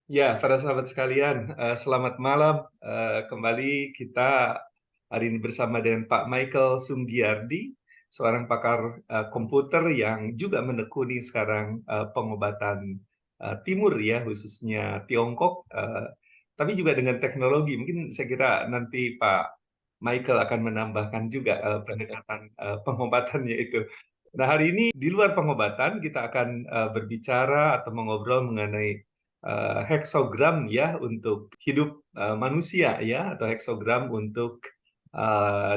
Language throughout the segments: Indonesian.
Ya, para sahabat sekalian, selamat malam. Kembali kita hari ini bersama dengan Pak Michael Sunggiardi, seorang pakar komputer yang juga menekuni sekarang pengobatan timur ya, khususnya Tiongkok, tapi juga dengan teknologi. Mungkin saya kira nanti Pak Michael akan menambahkan juga pendekatan pengobatannya itu. Nah, hari ini di luar pengobatan kita akan berbicara atau mengobrol mengenai heksogram ya untuk hidup manusia ya atau heksogram untuk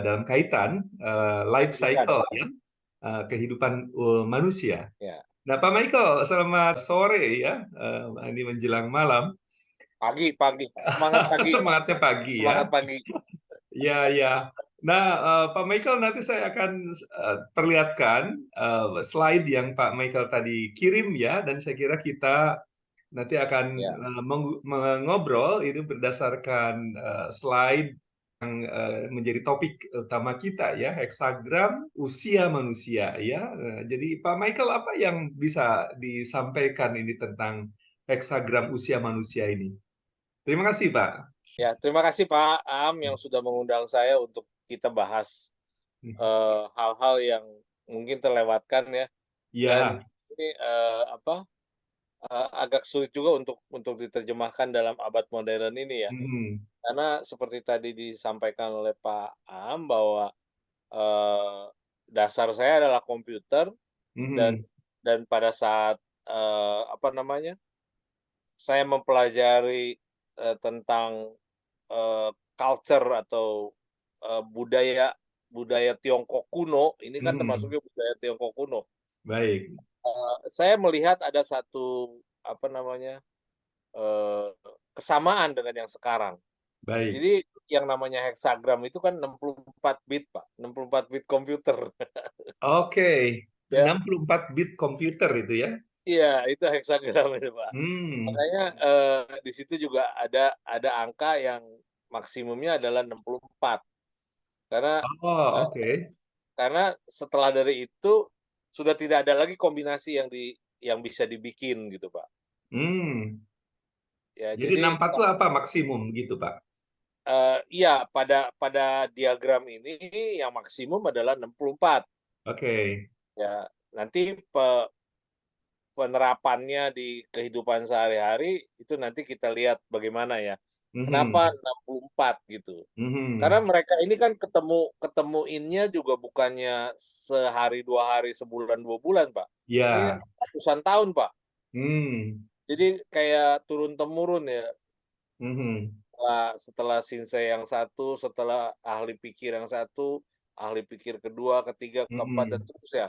dalam kaitan life Pendidikan. cycle ya kehidupan manusia. Ya, Nah, Pak Michael, selamat sore ya. Ini menjelang malam. pagi, pagi, semangat pagi, Pak. Semangatnya pagi Semangat ya. pagi. Ya, ya. Nah, Pak Michael, nanti saya akan perlihatkan slide yang Pak Michael tadi kirim ya, dan saya kira kita nanti akan Ya, mengobrol itu berdasarkan slide yang menjadi topik utama kita ya, heksagram usia manusia ya. Jadi Pak Michael, apa yang bisa disampaikan ini tentang heksagram usia manusia ini? Terima kasih, Pak. ya. Terima kasih Pak Am yang sudah mengundang saya untuk kita bahas hal-hal yang mungkin terlewatkan ya. Dan Ya, ini agak sulit juga untuk diterjemahkan dalam abad modern ini ya. mhm, Karena seperti tadi disampaikan oleh Pak Am bahwa eh, dasar saya adalah komputer dan mhm, pada saat saya mempelajari, tentang, culture atau, budaya budaya Tiongkok kuno, ini kan mhm. termasuknya budaya Tiongkok kuno. Baik, Saya melihat ada satu, apa namanya, eee, kesamaan dengan yang sekarang. baik. Jadi yang namanya heksagram itu kan 64 bit, Pak, 64 bit komputer. Oke, Ya, 64 bit komputer itu ya? iya, itu heksagram itu, Pak. Hmm. Makanya, di situ juga ada angka yang maksimumnya adalah 64. Karena, Oh, eee, oke. karena setelah dari itu, sudah tidak ada lagi kombinasi yang bisa dibikin gitu, Pak. Hmm. Ya Jadi jadi, 64 itu apa maksimum gitu, Pak? iya pada diagram ini yang maksimum adalah 64 Oke. ya. Nanti penerapannya di kehidupan sehari-hari, itu nanti kita lihat bagaimana ya. Kenapa Mhm. 64 gitu. Karena Mhm. mereka ini kan ketemuinnya juga bukannya sehari, 2 hari, sebulan, 2 bulan, Pak. Ini Ya. ratusan tahun, Pak. Hmm. Jadi kayak turun-temurun ya, Mhm. setelah Shinsei yang satu, setelah ahli pikir yang satu, ahli pikir kedua, ketiga, keempat, dan Mhm. seterusnya.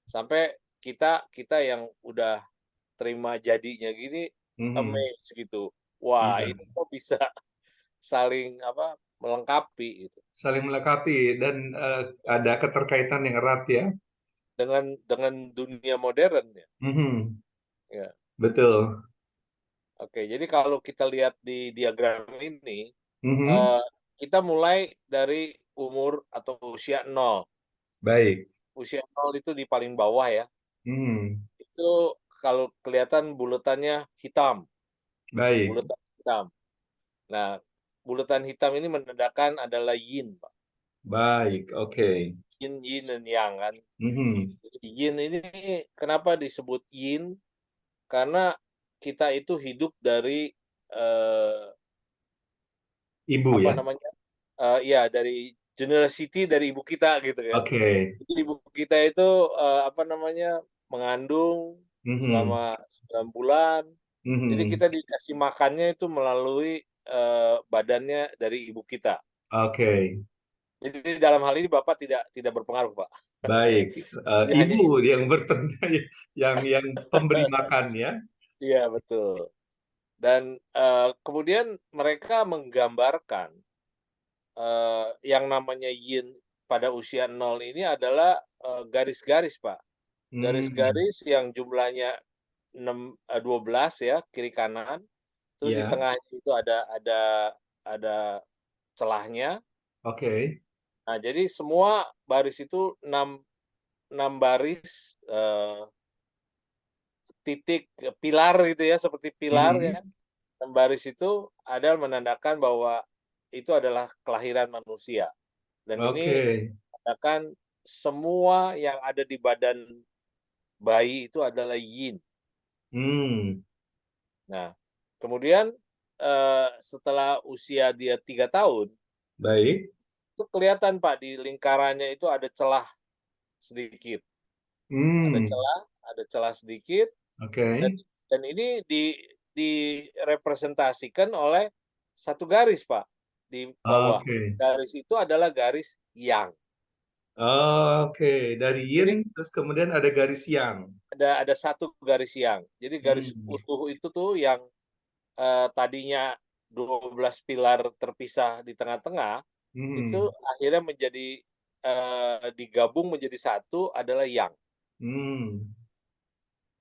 Sampai kita kita yang udah terima jadinya gini, Mhm. amazed gitu. Wah, Iya. ini kok bisa saling melengkapi gitu. Saling melengkapi dan ada keterkaitan yang erat ya. Dengan dunia modern ya. Mhm. Ya, Betul. oke. Jadi kalau kita lihat di diagram ini, Mhm. eee, kita mulai dari umur atau usia nol. Baik. Usia nol itu di paling bawah ya, Mhm. itu kalau kelihatan buletannya hitam, Baik. buletan hitam. Nah, buletan hitam ini menandakan adalah yin, Pak. Baik. Oke. Yin dan yang kan. Mhm. Jadi yin ini kenapa disebut yin? Karena kita itu hidup dari, eee, Ibu apa ya. namanya, iya dari generosity dari ibu kita gitu ya. Oke. Jadi ibu kita itu, mengandung Mhm. selama 9 bulan, jadi Mhm. kita dikasih makannya itu melalui, badannya dari ibu kita. Oke. Jadi dalam hal ini Bapak tidak berpengaruh, Pak. Baik, Jadi hanya ibu ibu yang yang pemberi makan ya? iya betul. Dan, kemudian mereka menggambarkan, yang namanya yin pada usia nol ini adalah, garis-garis, Pak. Hmm, Garis-garis yang jumlahnya 12 ya, kiri kanan, terus di ya, tengahnya itu ada celahnya. oke. Nah, jadi semua baris itu 6 baris, titik, pilar gitu ya, seperti pilar Mhm, ya. 6 baris itu adalah menandakan bahwa itu adalah kelahiran manusia. Dan ini Oke. menandakan semua yang ada di badan bayi itu adalah yin. Hmm, Nah, kemudian setelah usia dia 3 tahun, baik. itu kelihatan Pak di lingkarannya itu ada celah sedikit, Hmm, ada celah sedikit, dan oke. ini direpresentasikan oleh satu garis Pak di bawah. Oke. Garis itu adalah garis yang. Oke, dari yin Jadi terus kemudian ada garis yang. ada satu garis yang. Jadi garis Hmm. utuh itu tuh yang tadinya 12 pilar terpisah di tengah-tengah, itu Hmm. akhirnya menjadi digabung menjadi satu adalah yang. Hmm.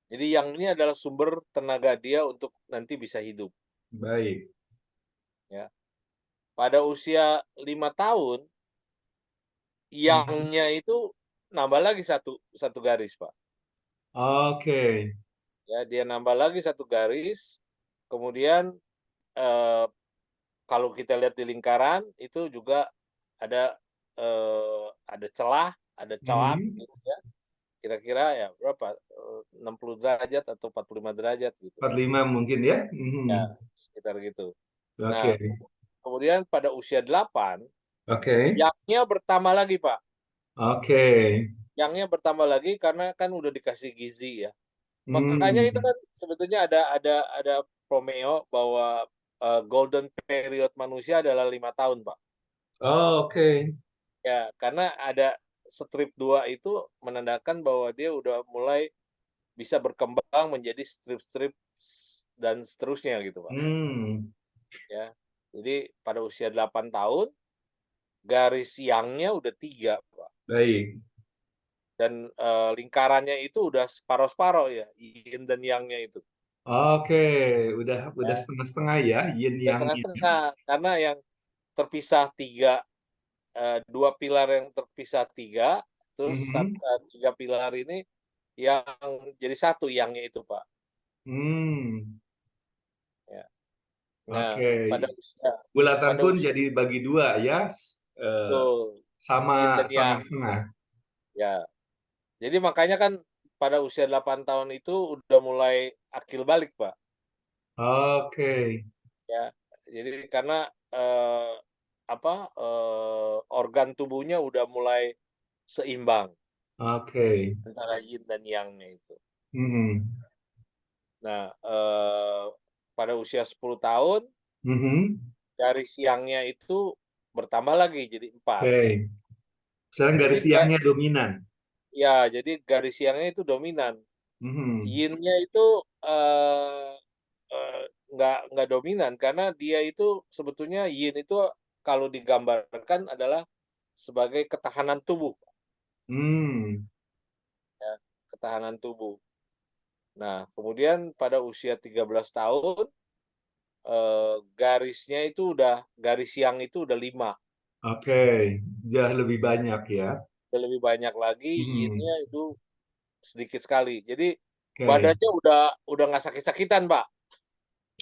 Jadi yang ini adalah sumber tenaga dia untuk nanti bisa hidup. Baik. Ya. Pada usia 5 tahun, Mhm. yangnya itu nambah lagi satu satu garis, Pak. Oke. Ya, dia nambah lagi satu garis. Kemudian eh, kalau kita lihat di lingkaran itu juga ada celah, ada celah, Mhm. gitu ya. Kira-kira ya berapa? 60 derajat atau 45 derajat gitu. 45 mungkin ya. Ya, Mhm. sekitar gitu. Oke. Nah, kemudian pada usia 8, Oke. yangnya bertambah lagi, Pak. Oke. Yangnya bertambah lagi karena kan udah dikasih gizi ya. Makanya itu Hmm. kan sebetulnya ada promeo bahwa golden period manusia adalah 5 tahun, Pak. Oh, oke. Ya, karena ada strip 2 itu menandakan bahwa dia udah mulai bisa berkembang menjadi strip-strip dan seterusnya gitu, Pak. Hmm. Ya. Jadi pada usia 8 tahun garis yangnya udah 3, Pak. Baik. Dan lingkarannya itu udah separoh-separoh ya, yin dan yangnya itu. Oke, udah Ya, setengah-setengah ya yin udah yang ini. setengah-setengah karena yang terpisah tiga, dua pilar yang terpisah tiga, terus Mhm. tiga pilar ini yang jadi satu yangnya itu, Pak. Hmm. Ya. Nah, Oke. pada usia Bulatan pada pun usia jadi bagi dua ya, betul sama yin dan yang. setengah-setengah. Ya. Jadi makanya kan pada usia 8 tahun itu udah mulai akil balik, Pak. Oke. Ya. Jadi karena eh, organ tubuhnya udah mulai seimbang Oke. antara yin dan yangnya itu. Mhm. Nah, pada usia 10 tahun Mhm. dari siangnya itu bertambah lagi jadi 4. Oke. Sekarang Jadi garis dia siangnya dominan. jadi garis siangnya itu dominan. Mhm. Yin-nya itu eh, eh, nggak dominan karena dia itu sebetulnya yin itu kalau digambarkan adalah sebagai ketahanan tubuh, Hmm. ya, ketahanan tubuh. Nah, kemudian pada usia 13 tahun garisnya itu udah garis yang itu udah 5. Oke. Jauh lebih banyak ya. Udah lebih banyak lagi Mhm. yin-nya itu sedikit sekali. Jadi Oke. badannya udah nggak sakit-sakitan, Pak.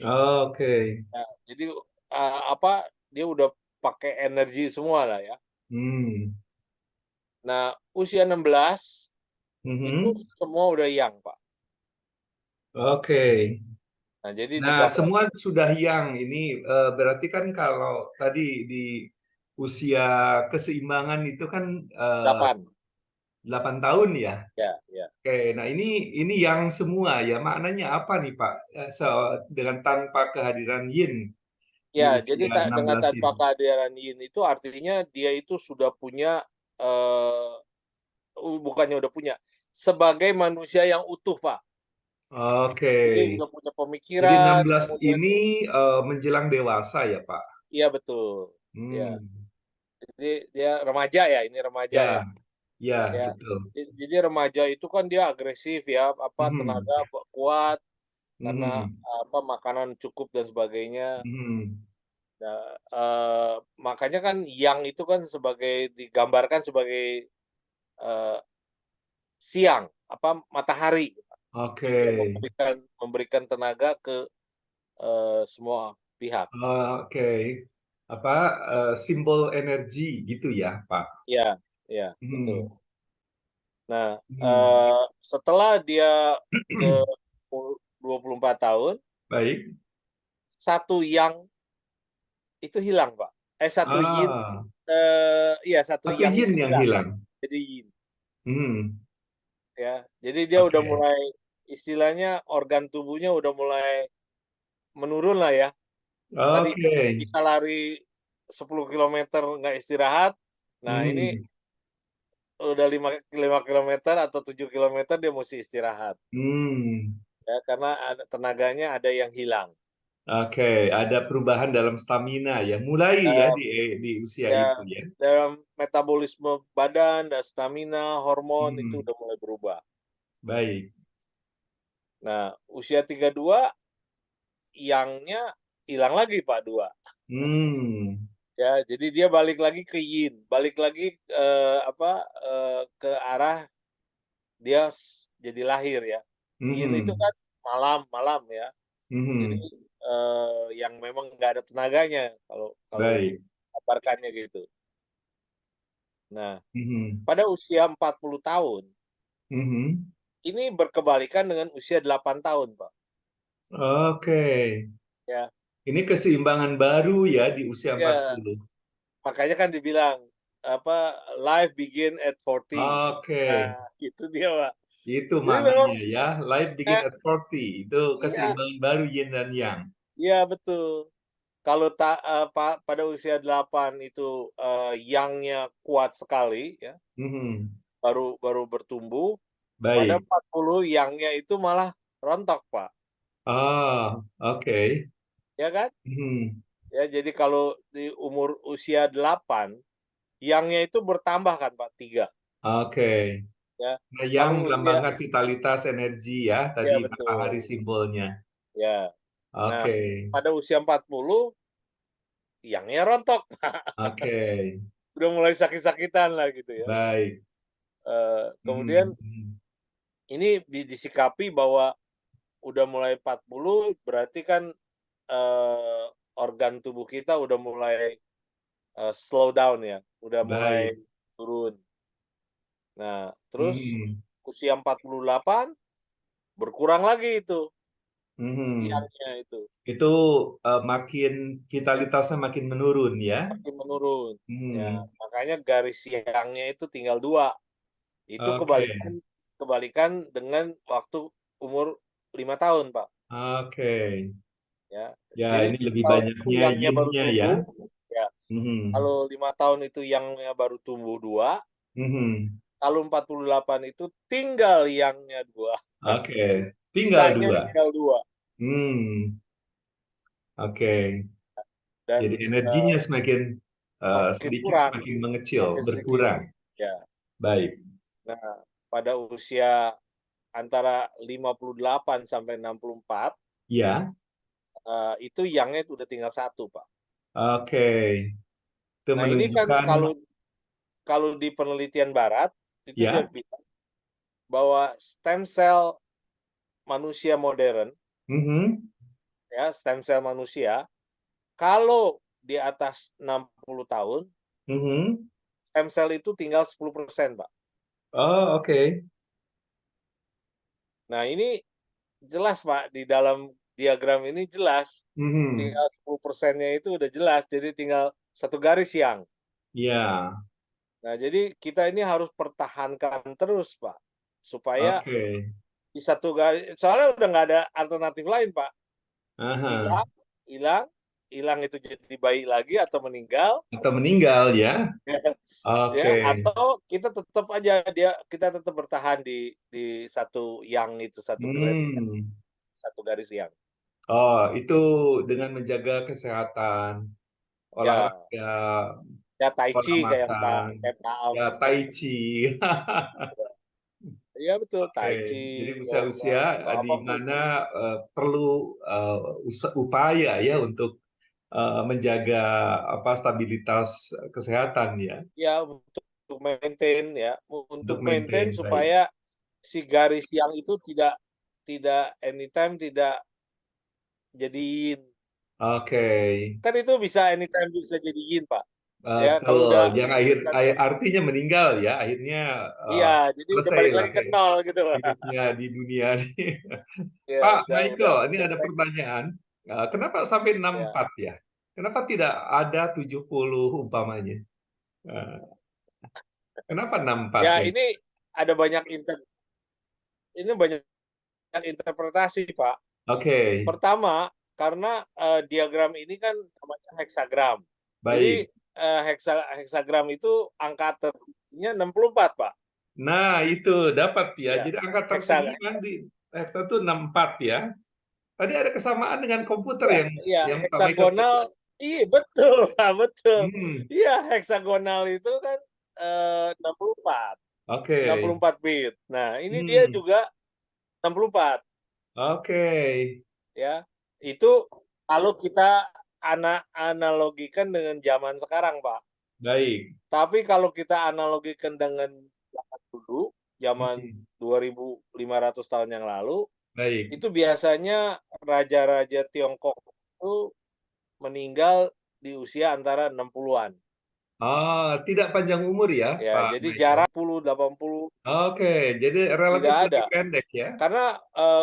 Oke. Nah, jadi dia udah pakai energi semua lah ya. Hmm. Nah, usia 16 itu Mhm. semua udah yang, Pak. Oke. Nah, jadi Nah, digambar semua sudah yang ini berarti kan kalau tadi di usia keseimbangan itu kan 8. 8 tahun ya. Ya, ya. Oke, nah ini yang semua ya maknanya apa nih Pak? Dengan tanpa kehadiran Yin di Ya, jadi usia enam dengan belas tanpa ini. kehadiran yin itu artinya dia itu sudah punya eh bukannya udah punya, sebagai manusia yang utuh, Pak. Oke, Jadi udah punya jadi enam pemikiran, belas kemudian ini menjelang dewasa ya Pak? iya betul. Ya, Hmm, jadi dia remaja ya, ini remaja ya, ya. ya Ya. betul. Jadi remaja itu kan dia agresif ya, Hmm, tenaga kuat karena hmm, makanan cukup dan sebagainya. hmm. Nah, makanya kan yang itu kan digambarkan sebagai eh, siang, matahari. Oke, Jadi dia memberikan memberikan tenaga ke semua pihak. Oke. Apa simbol energi gitu ya, Pak? Ya, ya, betul. Hmm. Nah, Hmm. setelah dia ke 24 tahun, Baik. satu yang itu hilang, Pak. Satu yin, Ah, iya satu satu yang yin itu yang hilang. hilang. Jadi yin, Hmm. ya. Jadi dia udah Oke. mulai, istilahnya organ tubuhnya udah mulai menurun lah ya. Tadi Oke. bisa lari 10 kilometer nggak istirahat. Nah, ini Hmm. udah 5 kilometer atau 7 kilometer dia mesti istirahat. Hmm. Ya, karena ada, tenaganya ada yang hilang. Oke, ada perubahan dalam stamina ya. Mulai ya Eh, di usia ya, itu ya. dalam metabolisme badan dan stamina, hormon itu Hmm. udah mulai berubah. Baik. Nah, usia 32 yangnya hilang lagi Pak, dua. Hmm. Ya, jadi dia balik lagi ke yin, balik lagi ke arah dia jadi lahir ya. Yin itu Hmm. kan malam-malam ya. Jadi Hmm. yang memang nggak ada tenaganya kalau kalau Baik. kabarkannya gitu. Nah, Hmm. pada usia 40 tahun Hmm. ini berkebalikan dengan usia 8 tahun, Pak. Oke. Ya, Ini keseimbangan baru ya di usia empat ya, puluh. makanya kan dibilang apa life begin at 40. Oke. Nah, itu dia, Pak. Itu Jadi memang maknanya ya. Life begin eh, at 40. Itu iya, keseimbangan baru yin dan yang. iya betul. Kalau pada usia 8 itu yang-nya kuat sekali ya, Hmm. baru baru bertumbuh, pada Baik. 40 yang-nya itu malah rontok, Pak. Ah, oke. Ya kan? Hmm. Ya, jadi kalau di umur usia 8, yang-nya itu bertambah kan, Pak, 3. Oke. Ya. Nah, yang Kalau usia, melambangkan vitalitas energi ya, tadi ya matahari betul. simbolnya. Ya. Nah, Oke. pada usia 40, yang-nya rontok. Oke. Udah mulai sakit-sakitan lah gitu ya. Baik. Kemudian Hmm. ini disikapi bahwa udah mulai 40 berarti kan eh, organ tubuh kita udah mulai slow down ya, udah mulai Baik. turun. Nah, terus Hmm. usia 48 berkurang lagi itu Hmm. yang-nya itu Itu makin vitalitasnya makin menurun ya. makin menurun. Ya, Hmm. makanya garis yang-nya itu tinggal 2. Itu Oke. kebalikan kebalikan dengan waktu umur 5 tahun, Pak. Oke. Ya. Ya, Jadi ini lebih kalau banyaknya yang-nya baru yin-nya ya. tumbuh, ya. Hmm. Kalau 5 tahun itu yang-nya baru tumbuh 2, Hmm. kalau 48 itu tinggal yang-nya 2. Oke. Tinggal Sisanya dua. tinggal 2. Hmm. Oke. Jadi Dan energinya semakin makin sedikit kurang, semakin mengecil, makin sedikit. berkurang. Ya. Baik. Nah, pada usia antara 58 sampai 64, Ya. itu yang-nya udah tinggal satu, Pak. Oke. Itu Nah, ini kan menunjukkan kalau kalau di penelitian barat itu dia ya. bilang bahwa stem cell manusia modern, Mhm. ya, stem cell manusia kalau di atas 60 tahun, Mhm. stem cell itu tinggal 10%, Pak. Oh, oke. Nah, ini jelas, Pak, di dalam diagram ini jelas Mhm. tinggal 10%-nya itu udah jelas, jadi tinggal satu garis yang. Ya. Nah, jadi kita ini harus pertahankan terus, Pak, supaya Oke. di satu garis, soalnya udah nggak ada alternatif lain, Pak. Aha. Hilang, hilang, hilang itu jadi bayi lagi atau meninggal, Atau meninggal ya. ya, Oke. atau kita tetap aja kita tetap bertahan di satu yang itu Hmm. satu garis yang. Oh, itu dengan menjaga kesehatan, Ya, olahraga, ya tai pola chi makan, kayak Pak Am. ya tai chi. Iya betul, Oke, tai chi, jadi yoga usia-usia atau di apapun. mana perlu upaya ya untuk menjaga apa stabilitas kesehatan ya, Ya untuk maintain ya, untuk untuk maintain maintain baik. supaya si garis yang itu tidak tidak anytime tidak jadi yin. Oke. Kan itu bisa anytime bisa jadi yin, Pak. Ya, kalau Betul. udah Yang artinya meninggal ya, akhirnya iya, jadi udah selesai balik lah lagi ke nol gitu. hidupnya di dunia ini. Ya, Pak udah Michael, ini ada blank. pertanyaan. Kenapa sampai Ya. 64 ya? Kenapa tidak ada 70 umpamanya? Eh, Kenapa 64 Ya, ya? ada banyak ini banyak interpretasi, Pak. Oke, Pertama, karena diagram ini kan namanya heksagram. Jadi baik. heksagram itu angka tertingginya 64, Pak. Nah, itu dapat ya. Ya, Jadi angka tertinggi heksagram. kan di Hexa itu 64 ya. Tadi ada kesamaan dengan komputer Iya, iya, yang Pak Michael heksagonal. sebut. Iya, betul, Pak, betul. Hmm, Iya, heksagonal itu kan 64, oke. 64 bit. Nah, ini dia Hmm, juga 64 oke. ya. Itu kalau kita analogikan dengan zaman sekarang, Pak. Baik. Tapi kalau kita analogikan dengan zaman dulu, zaman Hmm, 2500 tahun yang lalu, baik. itu biasanya raja-raja Tiongkok itu meninggal di usia antara 60-an. Tidak panjang umur ya, Ya, Pak jadi Michael. jarak 80 Oke, jadi relatif tidak lebih ada. pendek ya. Karena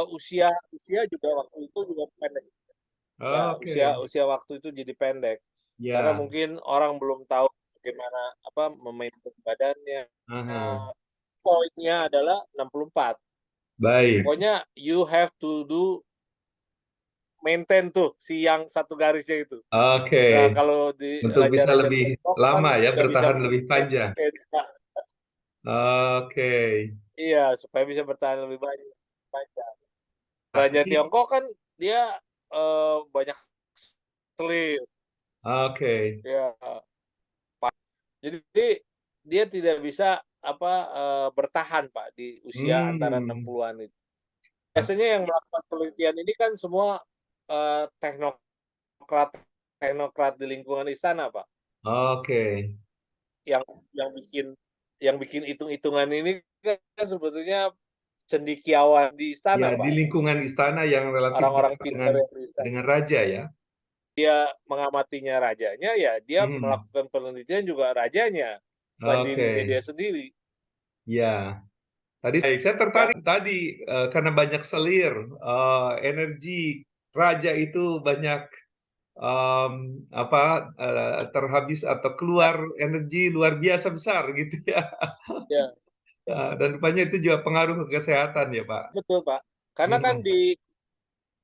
usia usia juga waktu itu juga pendek. Ya, Oke, usia waktu itu jadi pendek. Karena ya. mungkin orang belum tahu bagaimana memaintain badannya. Aha. Poinnya adalah 64. Baik. Pokoknya you have to maintain tuh si yang satu garisnya itu. Oke, Nah, kalau di untuk bisa raja-raja lebih Tiongkok kan lama ya, udah bisa bertahan lebih maintain panjang. kayak dia. Oke. Iya, supaya bisa bertahan lebih banyak panjang. Nah, Raja ini Tiongkok kan dia banyak sleep oke. ya. Jadi dia tidak bisa bertahan, Pak, di usia antara Hmm. 60-an itu. Biasanya yang melakukan penelitian ini kan semua teknokrat teknokrat di lingkungan istana, Pak. Oke. Yang yang bikin hitung-hitungan ini kan sebetulnya cendekiawan di Ya, istana, di Pak. lingkungan istana yang relatif Orang-orang dekat pintar yang di istana. dengan raja ya. Dia mengamatinya rajanya, ya dia Hmm. melakukan penelitian juga rajanya, bukan dirinya Oke. dia sendiri. Ya. Tadi saya Ya, tertarik tadi karena banyak selir, energi raja itu banyak em, apa terhabis atau keluar energi luar biasa besar gitu ya. ya, ya. Dan rupanya itu juga pengaruh ke kesehatan ya Pak. Betul, Pak. Karena kan Hmm,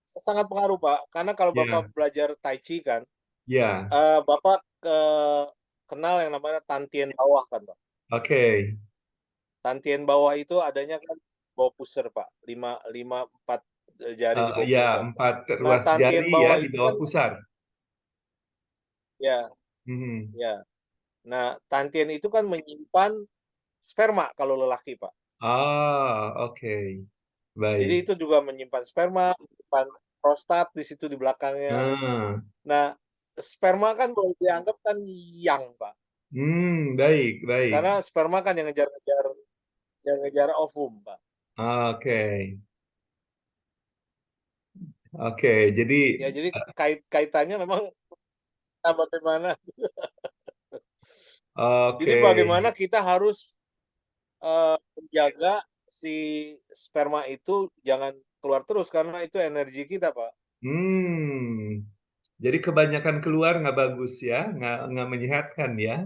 sangat pengaruh, Pak. Karena kalau Bapak ya, belajar Tai Chi kan, ya, Bapak kenal yang namanya Tantien bawah kan, Pak. oke. Tantien bawah itu adanya kan bawah pusar, Pak. Lima, lima, empat jari di bawah Ya, pusar. 4 Nah, ruas Tantien jari ya bawah di itu bawah kan, pusar. ya, Hmm. ya. Nah, Tantien itu kan menyimpan sperma kalau lelaki, Pak. Oke. Jadi Baik. itu juga menyimpan sperma, menyimpan prostat di situ di belakangnya. Ah, Nah, sperma kan boleh dianggap kan yang, Pak. baik, baik. Karena sperma kan yang ngejar ovum, Pak. Oke. Oke, jadi Ya, jadi kaitannya memang bagaimana. Jadi oke. bagaimana kita harus menjaga si sperma itu jangan keluar terus karena itu energi kita, Pak. Hmm. Jadi kebanyakan keluar nggak bagus ya, nggak menyehatkan ya.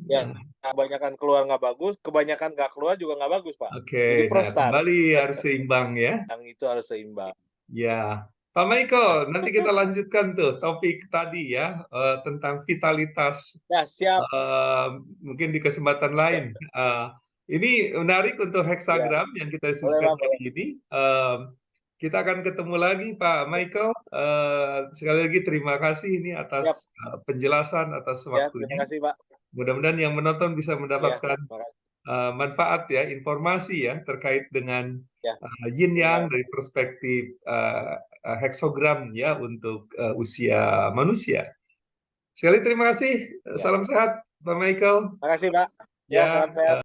Ya, kebanyakan keluar nggak bagus, kebanyakan nggak keluar juga nggak bagus, Pak. Oke, Jadi nah prostat kembali harus seimbang ya. yang itu harus seimbang. Ya, Pak Michael, nanti kita lanjutkan tuh topik tadi ya tentang vitalitas. Ya, siap. eh, Mungkin di kesempatan lain. Eh, ini menarik untuk Ya, heksagram yang kita boleh, diskusikan Pak, hari boleh. ini. Kita akan ketemu lagi, Pak Ya, Michael. Sekali lagi terima kasih ini siap. atas penjelasan, atas Ya, terima waktunya. kasih, Pak. Mudah-mudahan yang menonton bisa Ya, mendapatkan makasih. manfaat ya, informasi ya terkait dengan Ya, yin yang terima dari perspektif heksogram ya untuk usia manusia. Sekali terima kasih. ya. Salam sehat, Pak Michael. Makasih, Pak. Ya, Ya, salam sehat.